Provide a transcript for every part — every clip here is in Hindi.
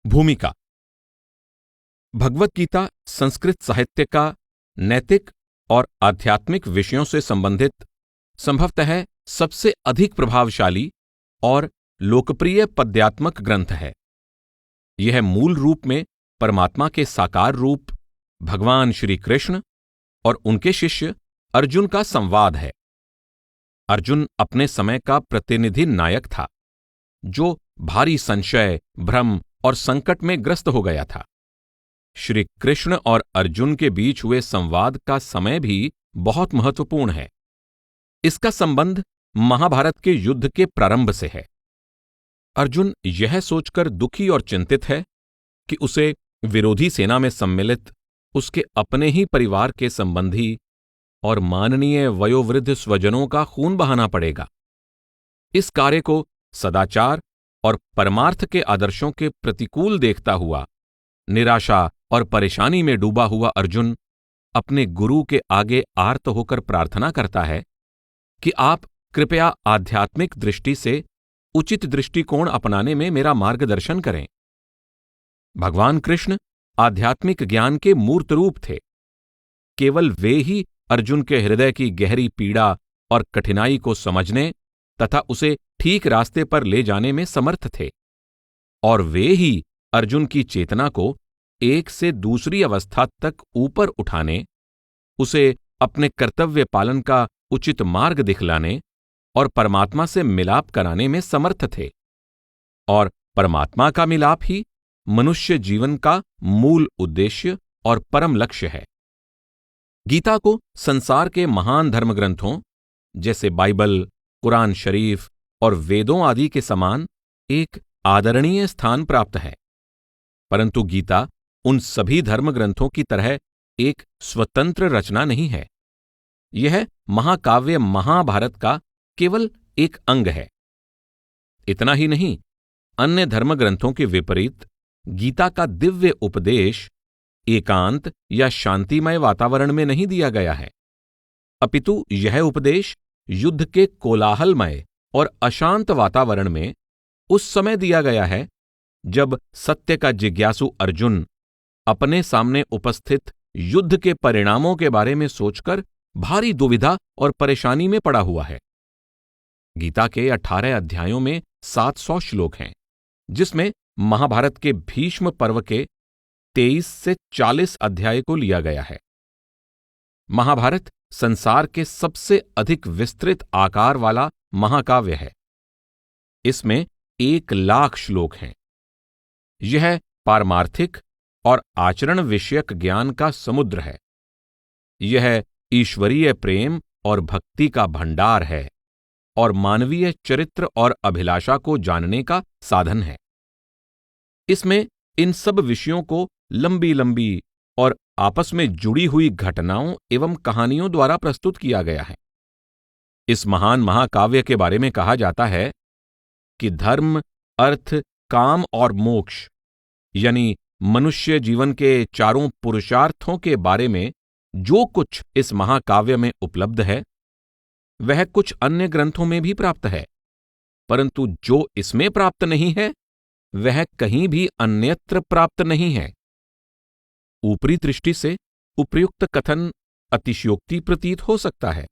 भूमिका। भगवत गीता संस्कृत साहित्य का नैतिक और आध्यात्मिक विषयों से संबंधित संभवतः सबसे अधिक प्रभावशाली और लोकप्रिय पद्यात्मक ग्रंथ है। यह मूल रूप में परमात्मा के साकार रूप भगवान श्री कृष्ण और उनके शिष्य अर्जुन का संवाद है। अर्जुन अपने समय का प्रतिनिधि नायक था, जो भारी संशय, भ्रम और संकट में ग्रस्त हो गया था। श्री कृष्ण और अर्जुन के बीच हुए संवाद का समय भी बहुत महत्वपूर्ण है। इसका संबंध महाभारत के युद्ध के प्रारंभ से है। अर्जुन यह सोचकर दुखी और चिंतित है कि उसे विरोधी सेना में सम्मिलित उसके अपने ही परिवार के संबंधी और माननीय वयोवृद्ध स्वजनों का खून बहाना पड़ेगा। इस कार्य को सदाचार और परमार्थ के आदर्शों के प्रतिकूल देखता हुआ निराशा और परेशानी में डूबा हुआ अर्जुन अपने गुरु के आगे आर्त होकर प्रार्थना करता है कि आप कृपया आध्यात्मिक दृष्टि से उचित दृष्टिकोण अपनाने में मेरा मार्गदर्शन करें। भगवान कृष्ण आध्यात्मिक ज्ञान के मूर्त रूप थे। केवल वे ही अर्जुन के हृदय की गहरी पीड़ा और कठिनाई को समझने तथा उसे ठीक रास्ते पर ले जाने में समर्थ थे, और वे ही अर्जुन की चेतना को एक से दूसरी अवस्था तक ऊपर उठाने, उसे अपने कर्तव्य पालन का उचित मार्ग दिखलाने और परमात्मा से मिलाप कराने में समर्थ थे। और परमात्मा का मिलाप ही मनुष्य जीवन का मूल उद्देश्य और परम लक्ष्य है। गीता को संसार के महान धर्मग्रंथों जैसे बाइबल, कुरान शरीफ और वेदों आदि के समान एक आदरणीय स्थान प्राप्त है, परंतु गीता उन सभी धर्मग्रंथों की तरह एक स्वतंत्र रचना नहीं है। यह महाकाव्य महाभारत का केवल एक अंग है। इतना ही नहीं, अन्य धर्मग्रंथों के विपरीत गीता का दिव्य उपदेश एकांत या शांतिमय वातावरण में नहीं दिया गया है, अपितु यह उपदेश युद्ध के कोलाहलमय और अशांत वातावरण में उस समय दिया गया है जब सत्य का जिज्ञासु अर्जुन अपने सामने उपस्थित युद्ध के परिणामों के बारे में सोचकर भारी दुविधा और परेशानी में पड़ा हुआ है। गीता के 18 अध्यायों में 700 श्लोक हैं, जिसमें महाभारत के भीष्म पर्व के 23 से 40 अध्याय को लिया गया है। महाभारत संसार के सबसे अधिक विस्तृत आकार वाला महाकाव्य है। इसमें 1,00,000 श्लोक हैं। यह पारमार्थिक और आचरण विषयक ज्ञान का समुद्र है। यह ईश्वरीय प्रेम और भक्ति का भंडार है और मानवीय चरित्र और अभिलाषा को जानने का साधन है। इसमें इन सब विषयों को लंबी लंबी और आपस में जुड़ी हुई घटनाओं एवं कहानियों द्वारा प्रस्तुत किया गया है। इस महान महाकाव्य के बारे में कहा जाता है कि धर्म, अर्थ, काम और मोक्ष यानी मनुष्य जीवन के चारों पुरुषार्थों के बारे में जो कुछ इस महाकाव्य में उपलब्ध है, वह कुछ अन्य ग्रंथों में भी प्राप्त है, परंतु जो इसमें प्राप्त नहीं है वह कहीं भी अन्यत्र प्राप्त नहीं है। ऊपरी दृष्टि से उपर्युक्त कथन अतिशयोक्ति प्रतीत हो सकता है,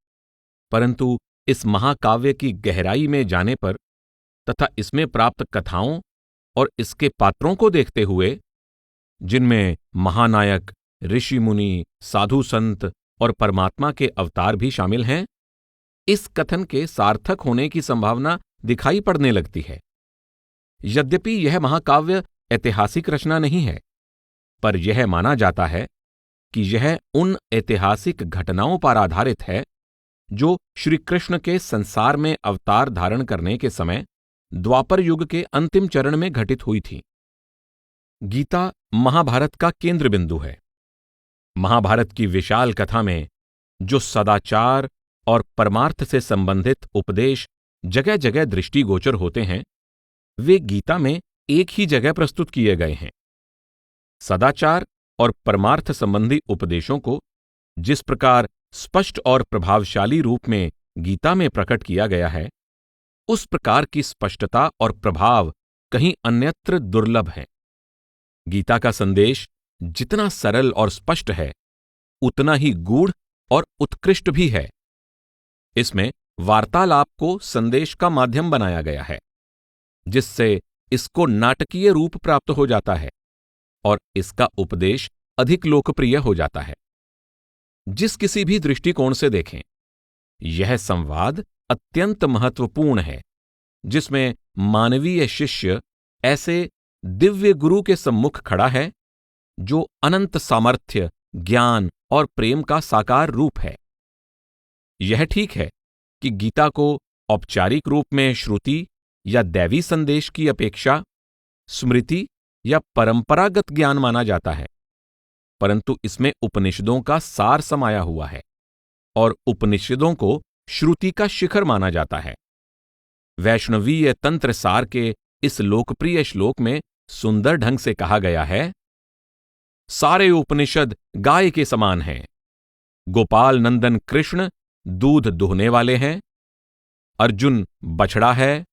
परंतु इस महाकाव्य की गहराई में जाने पर तथा इसमें प्राप्त कथाओं और इसके पात्रों को देखते हुए, जिनमें महानायक, ऋषि मुनि, साधु संत और परमात्मा के अवतार भी शामिल हैं, इस कथन के सार्थक होने की संभावना दिखाई पड़ने लगती है। यद्यपि यह महाकाव्य ऐतिहासिक रचना नहीं है, पर यह माना जाता है कि यह उन ऐतिहासिक घटनाओं पर आधारित है जो श्री कृष्ण के संसार में अवतार धारण करने के समय द्वापर युग के अंतिम चरण में घटित हुई थी। गीता महाभारत का केंद्र बिंदु है। महाभारत की विशाल कथा में जो सदाचार और परमार्थ से संबंधित उपदेश जगह जगह दृष्टिगोचर होते हैं, वे गीता में एक ही जगह प्रस्तुत किए गए हैं। सदाचार और परमार्थ संबंधी उपदेशों को जिस प्रकार स्पष्ट और प्रभावशाली रूप में गीता में प्रकट किया गया है, उस प्रकार की स्पष्टता और प्रभाव कहीं अन्यत्र दुर्लभ है। गीता का संदेश जितना सरल और स्पष्ट है, उतना ही गूढ़ और उत्कृष्ट भी है। इसमें वार्तालाप को संदेश का माध्यम बनाया गया है, जिससे इसको नाटकीय रूप प्राप्त हो जाता है और इसका उपदेश अधिक लोकप्रिय हो जाता है। जिस किसी भी दृष्टिकोण से देखें, यह संवाद अत्यंत महत्वपूर्ण है, जिसमें मानवीय शिष्य ऐसे दिव्य गुरु के सम्मुख खड़ा है जो अनंत सामर्थ्य, ज्ञान और प्रेम का साकार रूप है। यह ठीक है कि गीता को औपचारिक रूप में श्रुति या दैवी संदेश की अपेक्षा स्मृति या परंपरागत ज्ञान माना जाता है, परंतु इसमें उपनिषदों का सार समाया हुआ है और उपनिषदों को श्रुति का शिखर माना जाता है। वैष्णवीय तंत्र सार के इस लोकप्रिय श्लोक में सुंदर ढंग से कहा गया है, सारे उपनिषद गाय के समान हैं। गोपाल नंदन कृष्ण दूध दुहने वाले हैं, अर्जुन बछड़ा है,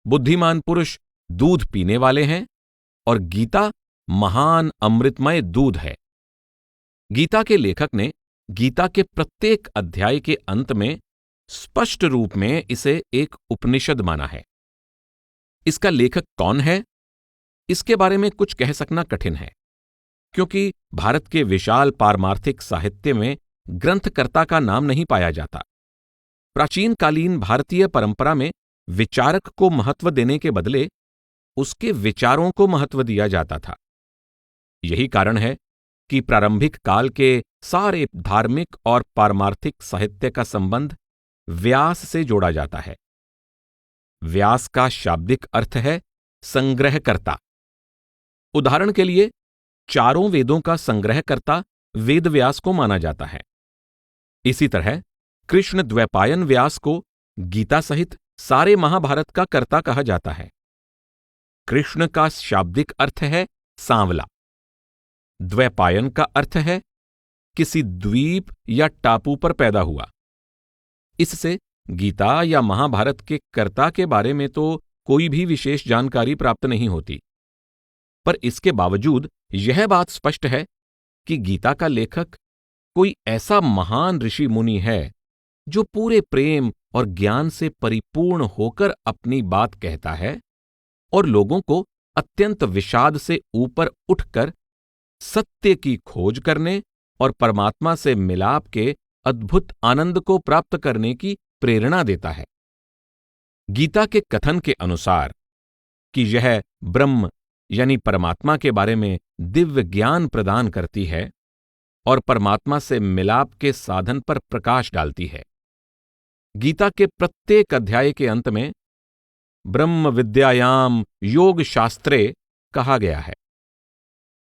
बुद्धिमान पुरुष दूध पीने वाले हैं और गीता महान अमृतमय दूध है। गीता के लेखक ने गीता के प्रत्येक अध्याय के अंत में स्पष्ट रूप में इसे एक उपनिषद माना है। इसका लेखक कौन है, इसके बारे में कुछ कह सकना कठिन है, क्योंकि भारत के विशाल पारमार्थिक साहित्य में ग्रंथकर्ता का नाम नहीं पाया जाता। प्राचीन कालीन भारतीय परंपरा में विचारक को महत्व देने के बदले उसके विचारों को महत्व दिया जाता था। यही कारण है कि प्रारंभिक काल के सारे धार्मिक और पारमार्थिक साहित्य का संबंध व्यास से जोड़ा जाता है। व्यास का शाब्दिक अर्थ है संग्रहकर्ता। उदाहरण के लिए चारों वेदों का संग्रहकर्ता वेद व्यास को माना जाता है। इसी तरह कृष्ण द्वैपायन व्यास को गीता सहित सारे महाभारत का कर्ता कहा जाता है। कृष्ण का शाब्दिक अर्थ है सांवला। द्वैपायन का अर्थ है किसी द्वीप या टापू पर पैदा हुआ। इससे गीता या महाभारत के कर्ता के बारे में तो कोई भी विशेष जानकारी प्राप्त नहीं होती, पर इसके बावजूद यह बात स्पष्ट है कि गीता का लेखक कोई ऐसा महान ऋषि मुनि है जो पूरे प्रेम और ज्ञान से परिपूर्ण होकर अपनी बात कहता है और लोगों को अत्यंत विषाद से ऊपर उठकर सत्य की खोज करने और परमात्मा से मिलाप के अद्भुत आनंद को प्राप्त करने की प्रेरणा देता है। गीता के कथन के अनुसार कि यह ब्रह्म यानी परमात्मा के बारे में दिव्य ज्ञान प्रदान करती है और परमात्मा से मिलाप के साधन पर प्रकाश डालती है। गीता के प्रत्येक अध्याय के अंत में ब्रह्म विद्यायाम योग शास्त्रे कहा गया है।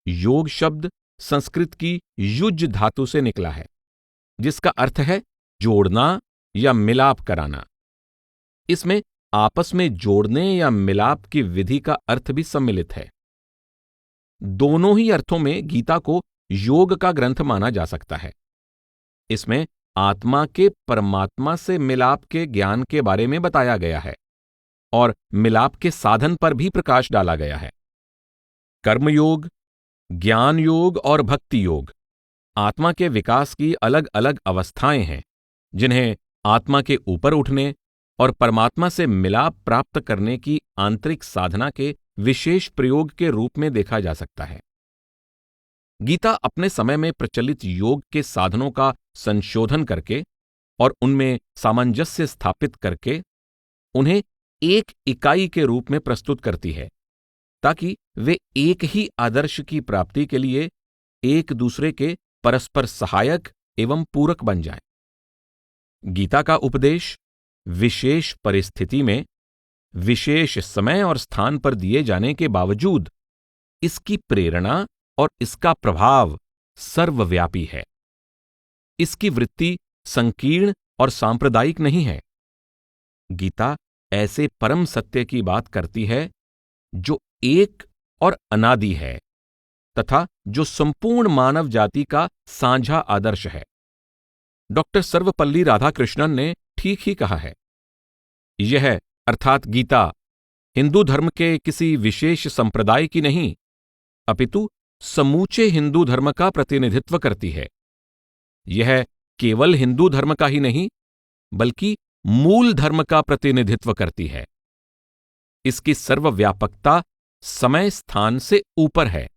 योग शब्द संस्कृत की युज धातु से निकला है, जिसका अर्थ है जोड़ना या मिलाप कराना। इसमें आपस में जोड़ने या मिलाप की विधि का अर्थ भी सम्मिलित है। दोनों ही अर्थों में गीता को योग का ग्रंथ माना जा सकता है। इसमें आत्मा के परमात्मा से मिलाप के ज्ञान के बारे में बताया गया है और मिलाप के साधन पर भी प्रकाश डाला गया है। कर्मयोग, ज्ञान योग और भक्ति योग आत्मा के विकास की अलग अलग अवस्थाएं हैं, जिन्हें आत्मा के ऊपर उठने और परमात्मा से मिलाप प्राप्त करने की आंतरिक साधना के विशेष प्रयोग के रूप में देखा जा सकता है। गीता अपने समय में प्रचलित योग के साधनों का संशोधन करके और उनमें सामंजस्य स्थापित करके उन्हें एक इकाई के रूप में प्रस्तुत करती है, ताकि वे एक ही आदर्श की प्राप्ति के लिए एक दूसरे के परस्पर सहायक एवं पूरक बन जाएं। गीता का उपदेश विशेष परिस्थिति में विशेष समय और स्थान पर दिए जाने के बावजूद इसकी प्रेरणा और इसका प्रभाव सर्वव्यापी है। इसकी वृत्ति संकीर्ण और सांप्रदायिक नहीं है। गीता ऐसे परम सत्य की बात करती है जो एक और अनादि है तथा जो संपूर्ण मानव जाति का साझा आदर्श है। डॉक्टर सर्वपल्ली राधाकृष्णन ने ठीक ही कहा है, यह अर्थात गीता हिंदू धर्म के किसी विशेष संप्रदाय की नहीं, अपितु समूचे हिंदू धर्म का प्रतिनिधित्व करती है। यह केवल हिंदू धर्म का ही नहीं, बल्कि मूल धर्म का प्रतिनिधित्व करती है। इसकी सर्वव्यापकता समय स्थान से ऊपर है।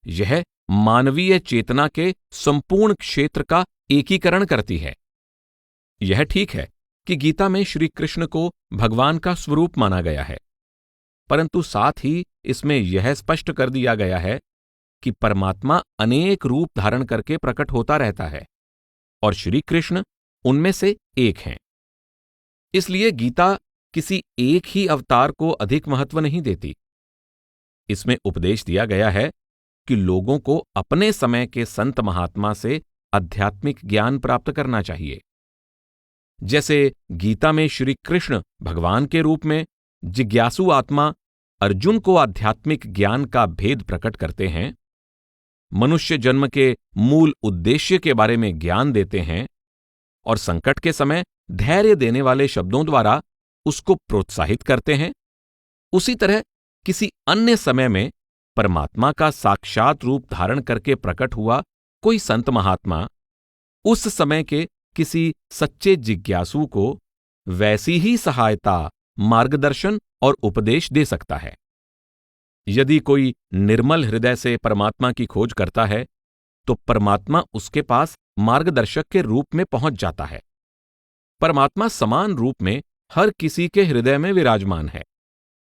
यह मानवीय चेतना के संपूर्ण क्षेत्र का एकीकरण करती है। यह ठीक है कि गीता में श्री कृष्ण को भगवान का स्वरूप माना गया है, परंतु साथ ही इसमें यह स्पष्ट कर दिया गया है कि परमात्मा अनेक रूप धारण करके प्रकट होता रहता है और श्री कृष्ण उनमें से एक हैं। इसलिए गीता किसी एक ही अवतार को अधिक महत्व नहीं देती। इसमें उपदेश दिया गया है कि लोगों को अपने समय के संत महात्मा से आध्यात्मिक ज्ञान प्राप्त करना चाहिए। जैसे गीता में श्री कृष्ण भगवान के रूप में जिज्ञासु आत्मा अर्जुन को आध्यात्मिक ज्ञान का भेद प्रकट करते हैं, मनुष्य जन्म के मूल उद्देश्य के बारे में ज्ञान देते हैं और संकट के समय धैर्य देने वाले शब्दों द्वारा उसको प्रोत्साहित करते हैं, उसी तरह किसी अन्य समय में परमात्मा का साक्षात रूप धारण करके प्रकट हुआ कोई संत महात्मा उस समय के किसी सच्चे जिज्ञासु को वैसी ही सहायता, मार्गदर्शन और उपदेश दे सकता है। यदि कोई निर्मल हृदय से परमात्मा की खोज करता है तो परमात्मा उसके पास मार्गदर्शक के रूप में पहुंच जाता है। परमात्मा समान रूप में हर किसी के हृदय में विराजमान है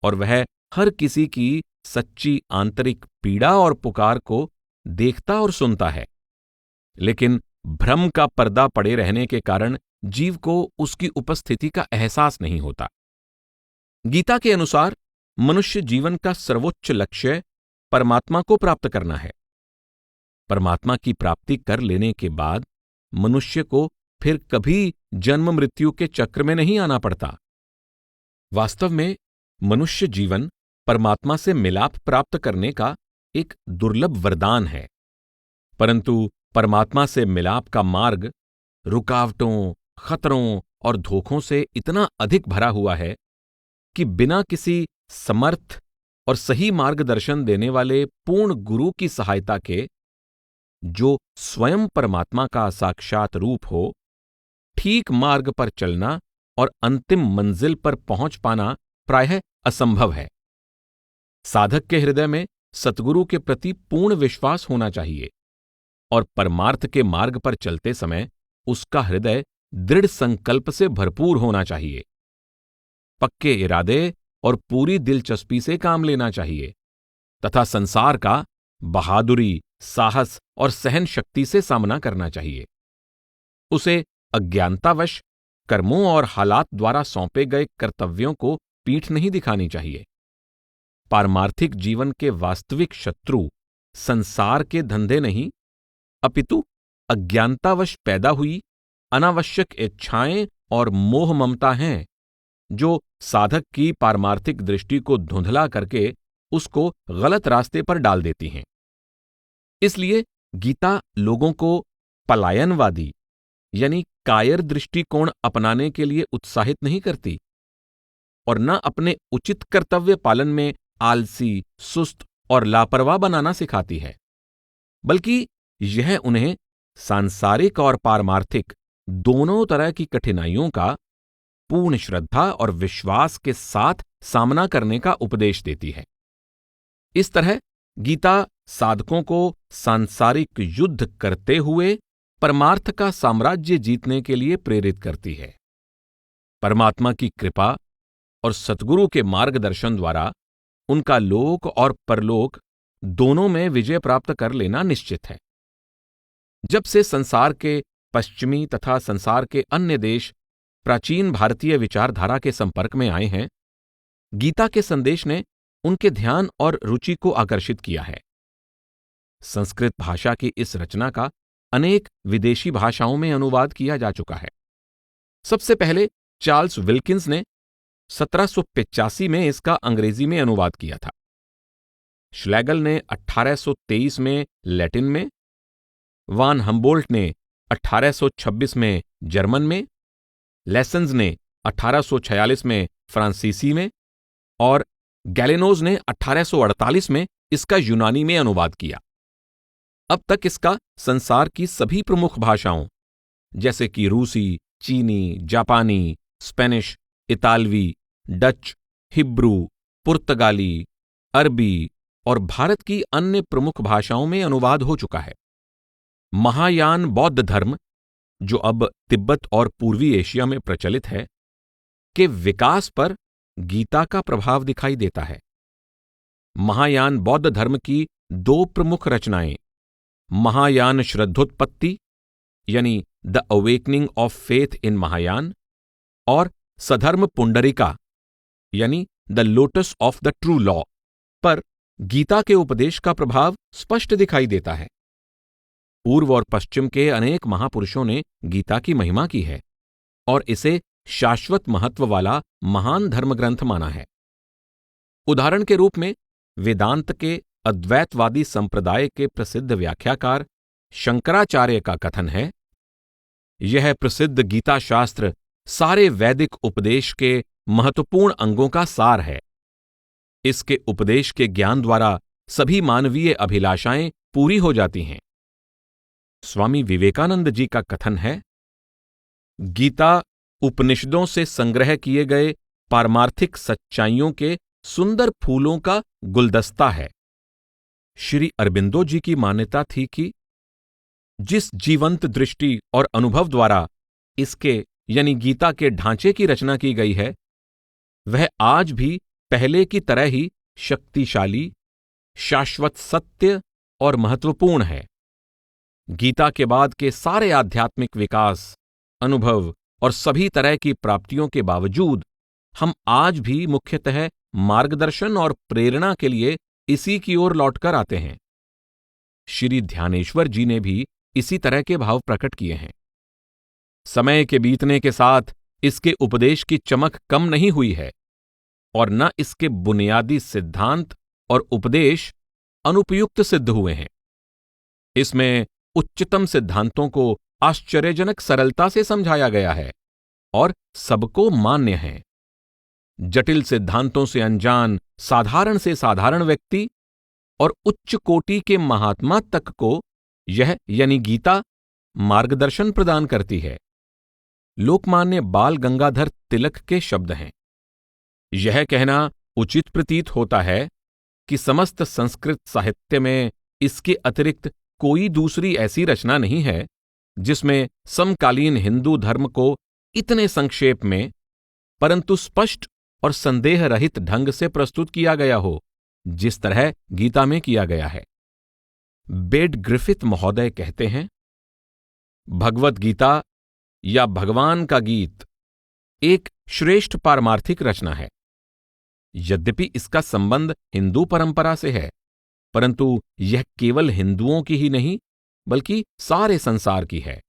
और वह हर किसी की सच्ची आंतरिक पीड़ा और पुकार को देखता और सुनता है, लेकिन भ्रम का पर्दा पड़े रहने के कारण जीव को उसकी उपस्थिति का एहसास नहीं होता। गीता के अनुसार मनुष्य जीवन का सर्वोच्च लक्ष्य परमात्मा को प्राप्त करना है। परमात्मा की प्राप्ति कर लेने के बाद मनुष्य को फिर कभी जन्म मृत्यु के चक्र में नहीं आना पड़ता। वास्तव में मनुष्य जीवन परमात्मा से मिलाप प्राप्त करने का एक दुर्लभ वरदान है, परंतु परमात्मा से मिलाप का मार्ग रुकावटों, खतरों और धोखों से इतना अधिक भरा हुआ है कि बिना किसी समर्थ और सही मार्गदर्शन देने वाले पूर्ण गुरु की सहायता के, जो स्वयं परमात्मा का साक्षात रूप हो, ठीक मार्ग पर चलना और अंतिम मंजिल पर पहुंच पाना प्रायः असंभव है। साधक के हृदय में सतगुरु के प्रति पूर्ण विश्वास होना चाहिए और परमार्थ के मार्ग पर चलते समय उसका हृदय दृढ़ संकल्प से भरपूर होना चाहिए। पक्के इरादे और पूरी दिलचस्पी से काम लेना चाहिए तथा संसार का बहादुरी, साहस और सहन शक्ति से सामना करना चाहिए। उसे अज्ञानतावश कर्मों और हालात द्वारा सौंपे गए कर्तव्यों को पीठ नहीं दिखानी चाहिए। पारमार्थिक जीवन के वास्तविक शत्रु संसार के धंधे नहीं, अपितु अज्ञानतावश पैदा हुई अनावश्यक इच्छाएं और मोह ममता हैं, जो साधक की पारमार्थिक दृष्टि को धुंधला करके उसको गलत रास्ते पर डाल देती हैं। इसलिए गीता लोगों को पलायनवादी यानी कायर दृष्टिकोण अपनाने के लिए उत्साहित नहीं करती और न अपने उचित कर्तव्य पालन में आलसी, सुस्त और लापरवाह बनाना सिखाती है, बल्कि यह उन्हें सांसारिक और पारमार्थिक दोनों तरह की कठिनाइयों का पूर्ण श्रद्धा और विश्वास के साथ सामना करने का उपदेश देती है। इस तरह गीता साधकों को सांसारिक युद्ध करते हुए परमार्थ का साम्राज्य जीतने के लिए प्रेरित करती है। परमात्मा की कृपा और सतगुरु के मार्गदर्शन द्वारा उनका लोक और परलोक दोनों में विजय प्राप्त कर लेना निश्चित है। जब से संसार के पश्चिमी तथा संसार के अन्य देश प्राचीन भारतीय विचारधारा के संपर्क में आए हैं, गीता के संदेश ने उनके ध्यान और रुचि को आकर्षित किया है। संस्कृत भाषा की इस रचना का अनेक विदेशी भाषाओं में अनुवाद किया जा चुका है। सबसे पहले चार्ल्स विल्किंस ने 1785 में इसका अंग्रेजी में अनुवाद किया था। श्लेगल ने 1823 में लैटिन में, वान हम्बोल्ट ने 1826 में जर्मन में, लेसन्स ने 1846 में फ्रांसीसी में और गैलेनोज ने 1848 में इसका यूनानी में अनुवाद किया। अब तक इसका संसार की सभी प्रमुख भाषाओं जैसे कि रूसी, चीनी, जापानी, स्पेनिश, इतालवी, डच, हिब्रू, पुर्तगाली, अरबी और भारत की अन्य प्रमुख भाषाओं में अनुवाद हो चुका है। महायान बौद्ध धर्म, जो अब तिब्बत और पूर्वी एशिया में प्रचलित है, के विकास पर गीता का प्रभाव दिखाई देता है। महायान बौद्ध धर्म की दो प्रमुख रचनाएं महायान श्रद्धोत्पत्ति यानी the awakening of faith in Mahayana और सधर्म पुंडरिका यानी the lotus of the true law पर गीता के उपदेश का प्रभाव स्पष्ट दिखाई देता है। पूर्व और पश्चिम के अनेक महापुरुषों ने गीता की महिमा की है और इसे शाश्वत महत्व वाला महान धर्मग्रंथ माना है। उदाहरण के रूप में वेदांत के अद्वैतवादी संप्रदाय के प्रसिद्ध व्याख्याकार शंकराचार्य का कथन है, यह प्रसिद्ध गीता शास्त्र सारे वैदिक उपदेश के महत्वपूर्ण अंगों का सार है। इसके उपदेश के ज्ञान द्वारा सभी मानवीय अभिलाषाएं पूरी हो जाती हैं। स्वामी विवेकानंद जी का कथन है, गीता उपनिषदों से संग्रह किए गए पारमार्थिक सच्चाइयों के सुंदर फूलों का गुलदस्ता है। श्री अरबिंदो जी की मान्यता थी कि जिस जीवंत दृष्टि और अनुभव द्वारा इसके यानी गीता के ढांचे की रचना की गई है, वह आज भी पहले की तरह ही शक्तिशाली, शाश्वत सत्य और महत्वपूर्ण है। गीता के बाद के सारे आध्यात्मिक विकास, अनुभव और सभी तरह की प्राप्तियों के बावजूद हम आज भी मुख्यतः मार्गदर्शन और प्रेरणा के लिए इसी की ओर लौटकर आते हैं। श्री ध्यानेश्वर जी ने भी इसी तरह के भाव प्रकट किए हैं। समय के बीतने के साथ इसके उपदेश की चमक कम नहीं हुई है और न इसके बुनियादी सिद्धांत और उपदेश अनुपयुक्त सिद्ध हुए हैं। इसमें उच्चतम सिद्धांतों को आश्चर्यजनक सरलता से समझाया गया है और सबको मान्य है। जटिल सिद्धांतों से अनजान साधारण से साधारण व्यक्ति और उच्च कोटि के महात्मा तक को यह यानी गीता मार्गदर्शन प्रदान करती है। लोकमान्य बाल गंगाधर तिलक के शब्द हैं, यह कहना उचित प्रतीत होता है कि समस्त संस्कृत साहित्य में इसके अतिरिक्त कोई दूसरी ऐसी रचना नहीं है जिसमें समकालीन हिंदू धर्म को इतने संक्षेप में परंतु स्पष्ट और संदेह रहित ढंग से प्रस्तुत किया गया हो जिस तरह गीता में किया गया है। बेड ग्रिफिथ महोदय कहते हैं, भगवत गीता या भगवान का गीत एक श्रेष्ठ पारमार्थिक रचना है। यद्यपि इसका संबंध हिंदू परंपरा से है, परंतु यह केवल हिंदुओं की ही नहीं बल्कि सारे संसार की है।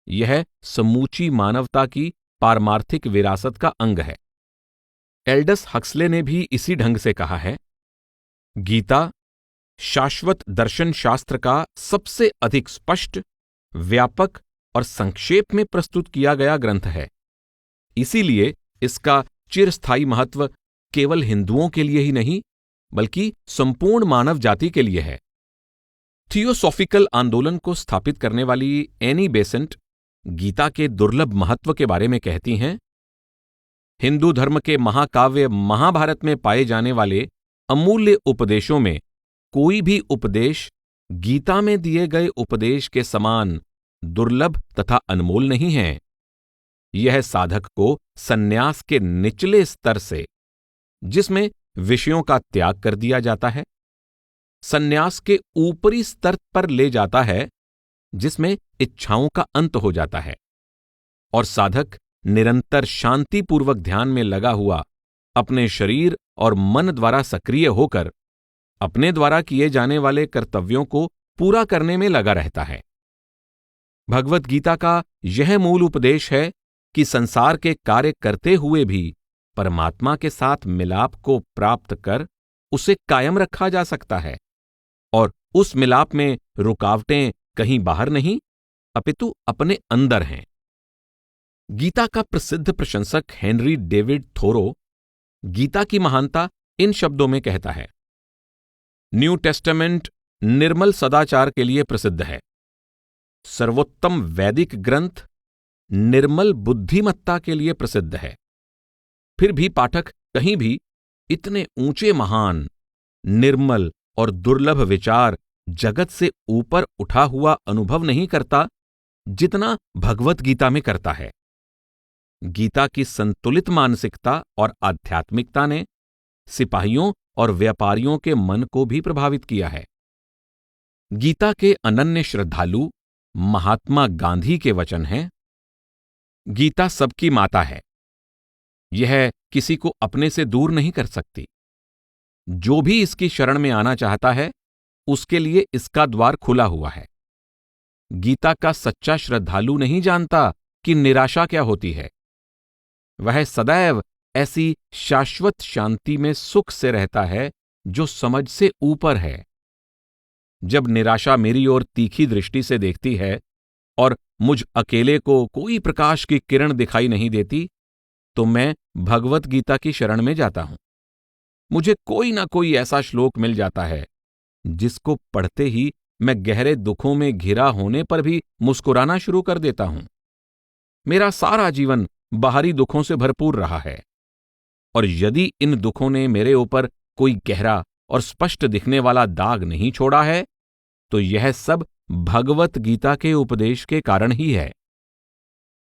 यह समूची मानवता की पारमार्थिक विरासत का अंग है। एल्डस हक्सले ने भी इसी ढंग से कहा है, गीता शाश्वत दर्शन शास्त्र का सबसे अधिक स्पष्ट, व्यापक और संक्षेप में प्रस्तुत किया गया ग्रंथ है। इसीलिए इसका चिरस्थायी महत्व केवल हिंदुओं के लिए ही नहीं बल्कि संपूर्ण मानव जाति के लिए है। थियोसॉफिकल आंदोलन को स्थापित करने वाली एनी बेसेंट गीता के दुर्लभ महत्व के बारे में कहती हैं, हिंदू धर्म के महाकाव्य महाभारत में पाए जाने वाले अमूल्य उपदेशों में कोई भी उपदेश गीता में दिए गए उपदेश के समान दुर्लभ तथा अनमोल नहीं है। यह साधक को सन्यास के निचले स्तर से, जिसमें विषयों का त्याग कर दिया जाता है, सन्यास के ऊपरी स्तर पर ले जाता है जिसमें इच्छाओं का अंत हो जाता है और साधक निरंतर शांतिपूर्वक ध्यान में लगा हुआ अपने शरीर और मन द्वारा सक्रिय होकर अपने द्वारा किए जाने वाले कर्तव्यों को पूरा करने में लगा रहता है। भगवत गीता का यह मूल उपदेश है कि संसार के कार्य करते हुए भी परमात्मा के साथ मिलाप को प्राप्त कर उसे कायम रखा जा सकता है और उस मिलाप में रुकावटें कहीं बाहर नहीं अपितु अपने अंदर हैं। गीता का प्रसिद्ध प्रशंसक हेनरी डेविड थोरो गीता की महानता इन शब्दों में कहता है, न्यू टेस्टामेंट निर्मल सदाचार के लिए प्रसिद्ध है। सर्वोत्तम वैदिक ग्रंथ निर्मल बुद्धिमत्ता के लिए प्रसिद्ध है। फिर भी पाठक कहीं भी इतने ऊंचे, महान, निर्मल और दुर्लभ विचार जगत से ऊपर उठा हुआ अनुभव नहीं करता जितना भगवत गीता में करता है। गीता की संतुलित मानसिकता और आध्यात्मिकता ने सिपाहियों और व्यापारियों के मन को भी प्रभावित किया है। गीता के अनन्य श्रद्धालु महात्मा गांधी के वचन हैं, गीता सबकी माता है, यह किसी को अपने से दूर नहीं कर सकती। जो भी इसकी शरण में आना चाहता है उसके लिए इसका द्वार खुला हुआ है। गीता का सच्चा श्रद्धालु नहीं जानता कि निराशा क्या होती है। वह सदैव ऐसी शाश्वत शांति में सुख से रहता है जो समझ से ऊपर है। जब निराशा मेरी ओर तीखी दृष्टि से देखती है और मुझ अकेले को कोई प्रकाश की किरण दिखाई नहीं देती, तो मैं भगवत गीता की शरण में जाता हूं। मुझे कोई ना कोई ऐसा श्लोक मिल जाता है जिसको पढ़ते ही मैं गहरे दुखों में घिरा होने पर भी मुस्कुराना शुरू कर देता हूं। मेरा सारा जीवन बाहरी दुखों से भरपूर रहा है, और यदि इन दुखों ने मेरे ऊपर कोई गहरा और स्पष्ट दिखने वाला दाग नहीं छोड़ा है, तो यह सब भगवत गीता के उपदेश के कारण ही है।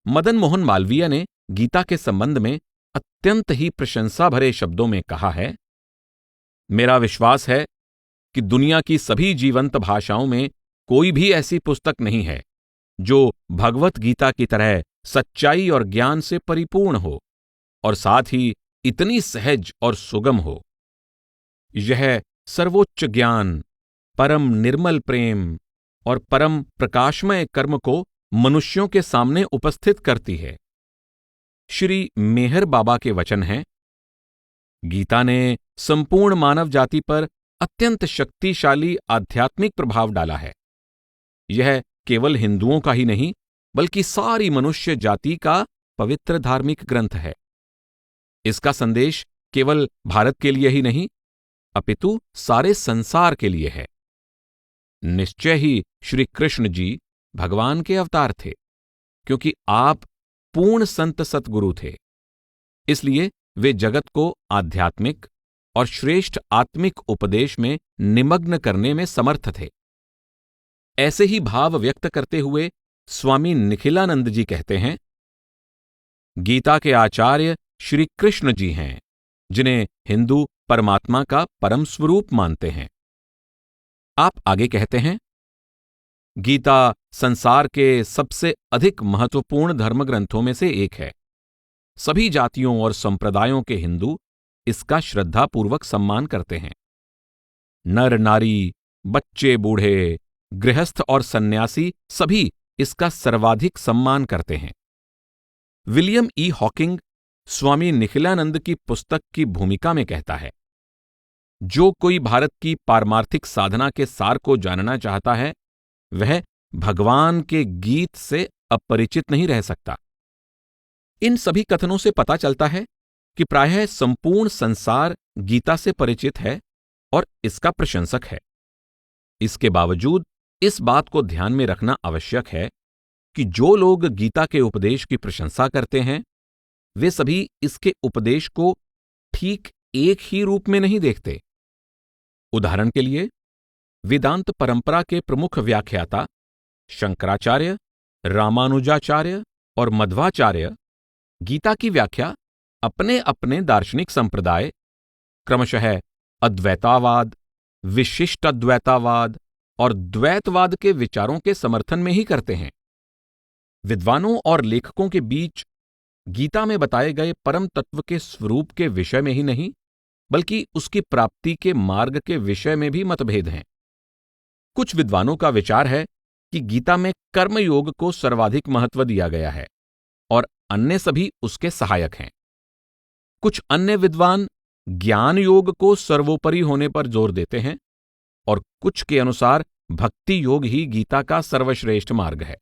मदन मोहन मालवीय ने गीता के संबंध में अत्यंत ही प्रशंसा भरे शब्दों में कहा है, मेरा विश्वास है कि दुनिया की सभी जीवंत भाषाओं में कोई भी ऐसी पुस्तक नहीं है जो भगवत गीता की तरह सच्चाई और ज्ञान से परिपूर्ण हो और साथ ही इतनी सहज और सुगम हो। यह सर्वोच्च ज्ञान, परम निर्मल प्रेम और परम प्रकाशमय कर्म को मनुष्यों के सामने उपस्थित करती है। श्री मेहर बाबा के वचन हैं, गीता ने संपूर्ण मानव जाति पर अत्यंत शक्तिशाली आध्यात्मिक प्रभाव डाला है। यह केवल हिंदुओं का ही नहीं बल्कि सारी मनुष्य जाति का पवित्र धार्मिक ग्रंथ है। इसका संदेश केवल भारत के लिए ही नहीं अपितु सारे संसार के लिए है। निश्चय ही श्री कृष्ण जी भगवान के अवतार थे, क्योंकि आप पूर्ण संत सतगुरु थे। इसलिए वे जगत को आध्यात्मिक और श्रेष्ठ आत्मिक उपदेश में निमग्न करने में समर्थ थे। ऐसे ही भाव व्यक्त करते हुए स्वामी निखिलानंद जी कहते हैं, गीता के आचार्य श्री कृष्ण जी हैं, जिन्हें हिंदू परमात्मा का परम स्वरूप मानते हैं। आप आगे कहते हैं, गीता संसार के सबसे अधिक महत्वपूर्ण धर्मग्रंथों में से एक है। सभी जातियों और संप्रदायों के हिंदू इसका श्रद्धापूर्वक सम्मान करते हैं। नर नारी, बच्चे बूढ़े, गृहस्थ और सन्यासी सभी इसका सर्वाधिक सम्मान करते हैं। विलियम ई हॉकिंग स्वामी निखिलानंद की पुस्तक की भूमिका में कहता है, जो कोई भारत की पारमार्थिक साधना के सार को जानना चाहता है वह भगवान के गीत से अपरिचित नहीं रह सकता। इन सभी कथनों से पता चलता है कि प्रायः संपूर्ण संसार गीता से परिचित है और इसका प्रशंसक है। इसके बावजूद इस बात को ध्यान में रखना आवश्यक है कि जो लोग गीता के उपदेश की प्रशंसा करते हैं वे सभी इसके उपदेश को ठीक एक ही रूप में नहीं देखते। उदाहरण के लिए, वेदांत परंपरा के प्रमुख व्याख्याता शंकराचार्य, रामानुजाचार्य और मध्वाचार्य गीता की व्याख्या अपने अपने दार्शनिक संप्रदाय क्रमशः अद्वैतावाद, विशिष्टाद्वैतावाद और द्वैतवाद के विचारों के समर्थन में ही करते हैं। विद्वानों और लेखकों के बीच गीता में बताए गए परम तत्व के स्वरूप के विषय में ही नहीं बल्कि उसकी प्राप्ति के मार्ग के विषय में भी मतभेद हैं। कुछ विद्वानों का विचार है कि गीता में कर्मयोग को सर्वाधिक महत्व दिया गया है और अन्य सभी उसके सहायक हैं। कुछ अन्य विद्वान ज्ञान योग को सर्वोपरि होने पर जोर देते हैं और कुछ के अनुसार भक्ति योग ही गीता का सर्वश्रेष्ठ मार्ग है।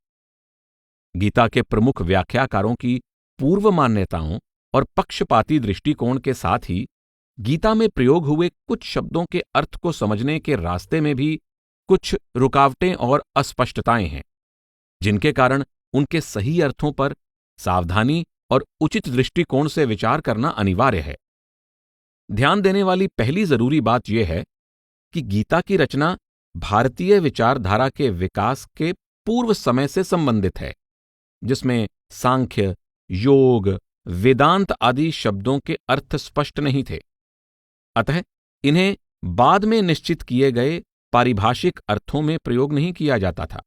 गीता के प्रमुख व्याख्याकारों की पूर्व मान्यताओं और पक्षपाती दृष्टिकोण के साथ ही गीता में प्रयोग हुए कुछ शब्दों के अर्थ को समझने के रास्ते में भी कुछ रुकावटें और अस्पष्टताएं हैं, जिनके कारण उनके सही अर्थों पर सावधानी और उचित दृष्टिकोण से विचार करना अनिवार्य है। ध्यान देने वाली पहली जरूरी बात यह है कि गीता की रचना भारतीय विचारधारा के विकास के पूर्व समय से संबंधित है, जिसमें सांख्य, योग, वेदांत आदि शब्दों के अर्थ स्पष्ट नहीं थे। अतः इन्हें बाद में निश्चित किए गए पारिभाषिक अर्थों में प्रयोग नहीं किया जाता था।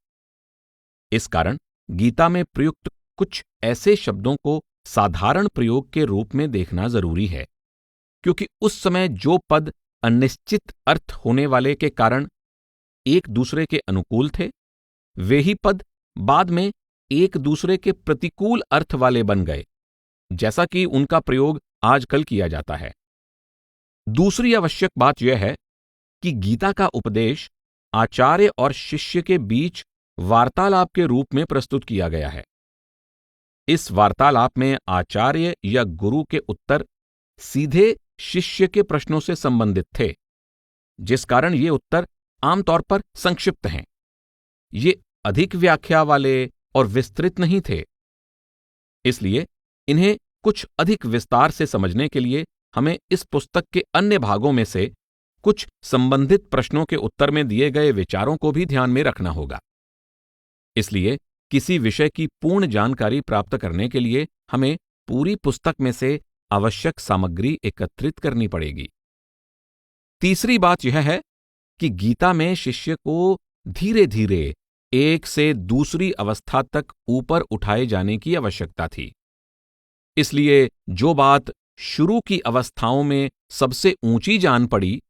इस कारण गीता में प्रयुक्त कुछ ऐसे शब्दों को साधारण प्रयोग के रूप में देखना जरूरी है, क्योंकि उस समय जो पद अनिश्चित अर्थ होने वाले के कारण एक दूसरे के अनुकूल थे, वे ही पद बाद में एक दूसरे के प्रतिकूल अर्थ वाले बन गए, जैसा कि उनका प्रयोग आजकल किया जाता है। दूसरी आवश्यक बात यह है कि गीता का उपदेश आचार्य और शिष्य के बीच वार्तालाप के रूप में प्रस्तुत किया गया है। इस वार्तालाप में आचार्य या गुरु के उत्तर सीधे शिष्य के प्रश्नों से संबंधित थे, जिस कारण ये उत्तर आमतौर पर संक्षिप्त हैं। ये अधिक व्याख्या वाले और विस्तृत नहीं थे। इसलिए इन्हें कुछ अधिक विस्तार से समझने के लिए हमें इस पुस्तक के अन्य भागों में से कुछ संबंधित प्रश्नों के उत्तर में दिए गए विचारों को भी ध्यान में रखना होगा। इसलिए किसी विषय की पूर्ण जानकारी प्राप्त करने के लिए हमें पूरी पुस्तक में से आवश्यक सामग्री एकत्रित करनी पड़ेगी। तीसरी बात यह है कि गीता में शिष्य को धीरे धीरे एक से दूसरी अवस्था तक ऊपर उठाए जाने की आवश्यकता थी। इसलिए जो बात शुरू की अवस्थाओं में सबसे ऊंची जान पड़ी,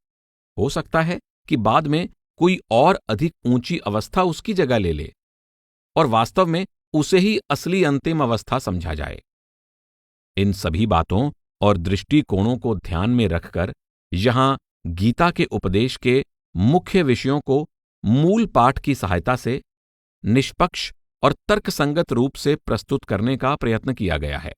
हो सकता है कि बाद में कोई और अधिक ऊंची अवस्था उसकी जगह ले ले और वास्तव में उसे ही असली अंतिम अवस्था समझा जाए। इन सभी बातों और दृष्टिकोणों को ध्यान में रखकर यहां गीता के उपदेश के मुख्य विषयों को मूल पाठ की सहायता से निष्पक्ष और तर्कसंगत रूप से प्रस्तुत करने का प्रयत्न किया गया है।